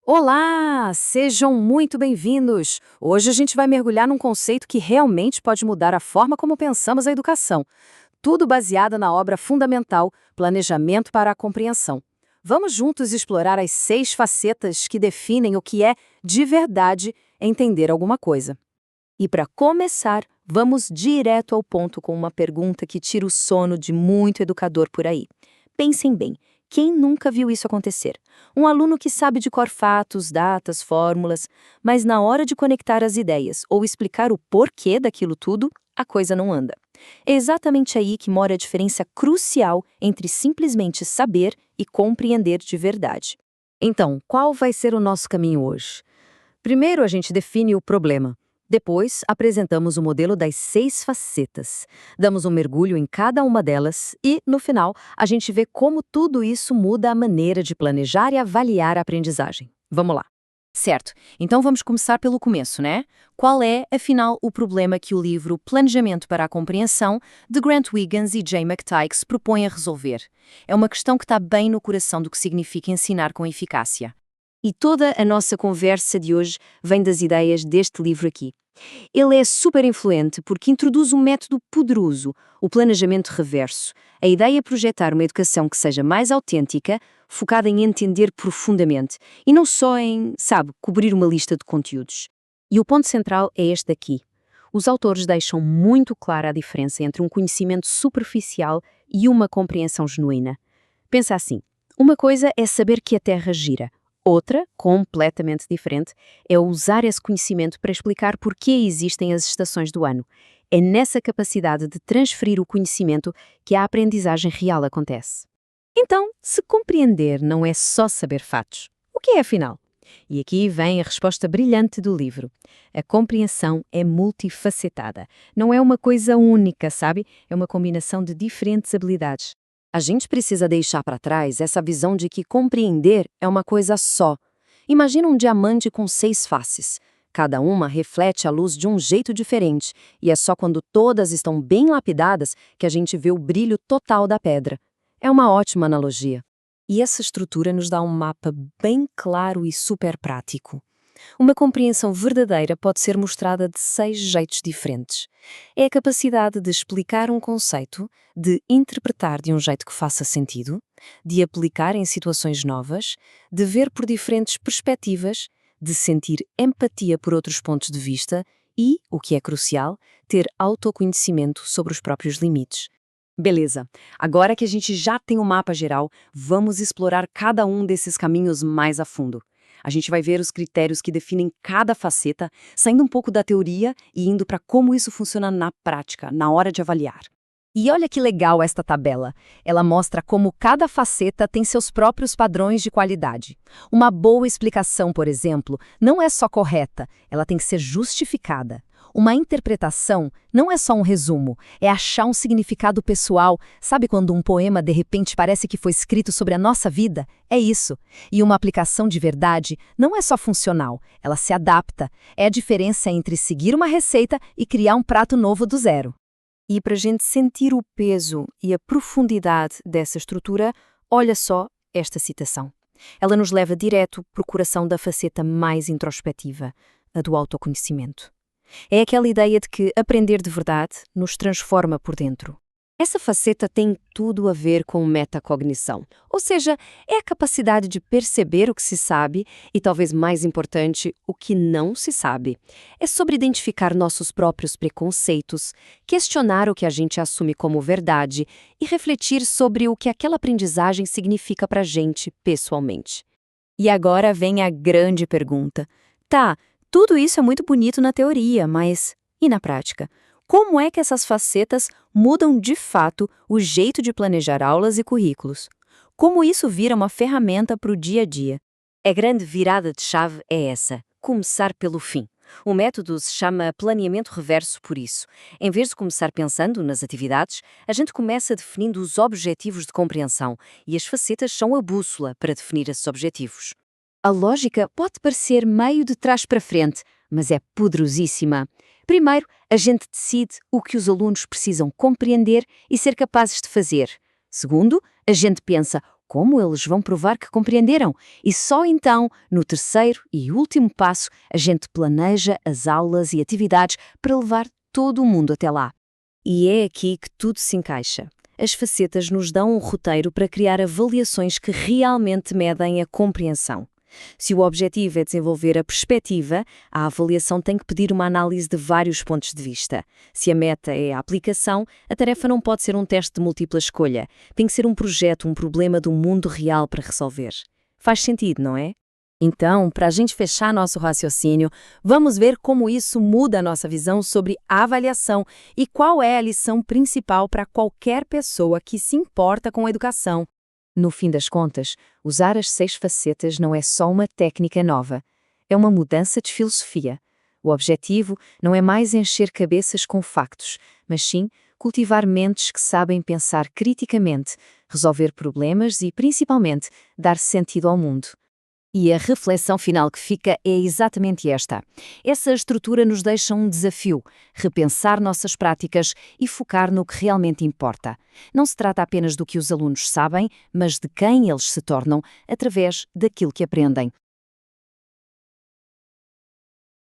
Olá! Sejam muito bem-vindos! Hoje a gente vai mergulhar num conceito que realmente pode mudar a forma como pensamos a educação. Tudo baseado na obra fundamental Planejamento para a Compreensão. Vamos juntos explorar as 6 facetas que definem o que é, de verdade, entender alguma coisa. E para começar, vamos direto ao ponto com uma pergunta que tira o sono de muito educador por aí. Pensem bem, quem nunca viu isso acontecer? Um aluno que sabe de cor fatos, datas, fórmulas, mas na hora de conectar as ideias ou explicar o porquê daquilo tudo, a coisa não anda. É exatamente aí que mora a diferença crucial entre simplesmente saber e compreender de verdade. Então, qual vai ser o nosso caminho hoje? Primeiro, a gente define o problema. Depois, apresentamos o modelo das 6 facetas. Damos um mergulho em cada uma delas e, no final, a gente vê como tudo isso muda a maneira de planejar e avaliar a aprendizagem. Vamos lá. Certo, então vamos começar pelo começo, né? Qual é, afinal, o problema que o livro Planejamento para a Compreensão, de Grant Wiggins e Jay McTighe propõe a resolver? É uma questão que está bem no coração do que significa ensinar com eficácia. E toda a nossa conversa de hoje vem das ideias deste livro aqui. Ele é super influente porque introduz um método poderoso, o planejamento reverso. A ideia é projetar uma educação que seja mais autêntica, focada em entender profundamente, e não só em, cobrir uma lista de conteúdos. E o ponto central é este daqui. Os autores deixam muito clara a diferença entre um conhecimento superficial e uma compreensão genuína. Pensa assim, uma coisa é saber que a Terra gira. Outra, completamente diferente, é usar esse conhecimento para explicar por que existem as estações do ano. É nessa capacidade de transferir o conhecimento que a aprendizagem real acontece. Então, se compreender não é só saber fatos, o que é afinal? E aqui vem a resposta brilhante do livro. A compreensão é multifacetada. Não é uma coisa única, sabe? É uma combinação de diferentes habilidades. A gente precisa deixar para trás essa visão de que compreender é uma coisa só. Imagina um diamante com 6 faces. Cada uma reflete a luz de um jeito diferente, e é só quando todas estão bem lapidadas que a gente vê o brilho total da pedra. É uma ótima analogia. E essa estrutura nos dá um mapa bem claro e super prático. Uma compreensão verdadeira pode ser mostrada de 6 jeitos diferentes. É a capacidade de explicar um conceito, de interpretar de um jeito que faça sentido, de aplicar em situações novas, de ver por diferentes perspectivas, de sentir empatia por outros pontos de vista e, o que é crucial, ter autoconhecimento sobre os próprios limites. Beleza, agora que a gente já tem o mapa geral, vamos explorar cada um desses caminhos mais a fundo. A gente vai ver os critérios que definem cada faceta, saindo um pouco da teoria e indo para como isso funciona na prática, na hora de avaliar. E olha que legal esta tabela. Ela mostra como cada faceta tem seus próprios padrões de qualidade. Uma boa explicação, por exemplo, não é só correta, ela tem que ser justificada. Uma interpretação não é só um resumo, é achar um significado pessoal. Sabe quando um poema de repente parece que foi escrito sobre a nossa vida? É isso. E uma aplicação de verdade não é só funcional, ela se adapta. É a diferença entre seguir uma receita e criar um prato novo do zero. E para a gente sentir o peso e a profundidade dessa estrutura, olha só esta citação. Ela nos leva direto para o coração da faceta mais introspectiva, a do autoconhecimento. É aquela ideia de que aprender de verdade nos transforma por dentro. Essa faceta tem tudo a ver com metacognição, ou seja, é a capacidade de perceber o que se sabe e, talvez mais importante, o que não se sabe. É sobre identificar nossos próprios preconceitos, questionar o que a gente assume como verdade e refletir sobre o que aquela aprendizagem significa para a gente pessoalmente. E agora vem a grande pergunta. Tá, tudo isso é muito bonito na teoria, mas e na prática? Como é que essas facetas mudam de fato o jeito de planejar aulas e currículos? Como isso vira uma ferramenta para o dia a dia? A grande virada de chave é essa: começar pelo fim. O método se chama planeamento reverso por isso. Em vez de começar pensando nas atividades, a gente começa definindo os objetivos de compreensão e as facetas são a bússola para definir esses objetivos. A lógica pode parecer meio de trás para frente, mas é poderosíssima. Primeiro, a gente decide o que os alunos precisam compreender e ser capazes de fazer. Segundo, a gente pensa Como eles vão provar que compreenderam? E só então, no terceiro e último passo, a gente planeja as aulas e atividades para levar todo o mundo até lá. E é aqui que tudo se encaixa. As facetas nos dão um roteiro para criar avaliações que realmente medem a compreensão. Se o objetivo é desenvolver a perspectiva, a avaliação tem que pedir uma análise de vários pontos de vista. Se a meta é a aplicação, a tarefa não pode ser um teste de múltipla escolha. Tem que ser um projeto, um problema do mundo real para resolver. Faz sentido, não é? Então, para a gente fechar nosso raciocínio, vamos ver como isso muda a nossa visão sobre a avaliação e qual é a lição principal para qualquer pessoa que se importa com a educação. No fim das contas, usar as 6 facetas não é só uma técnica nova, é uma mudança de filosofia. O objetivo não é mais encher cabeças com factos, mas sim cultivar mentes que sabem pensar criticamente, resolver problemas e, principalmente, dar sentido ao mundo. E a reflexão final que fica é exatamente esta. Essa estrutura nos deixa um desafio, repensar nossas práticas e focar no que realmente importa. Não se trata apenas do que os alunos sabem, mas de quem eles se tornam através daquilo que aprendem.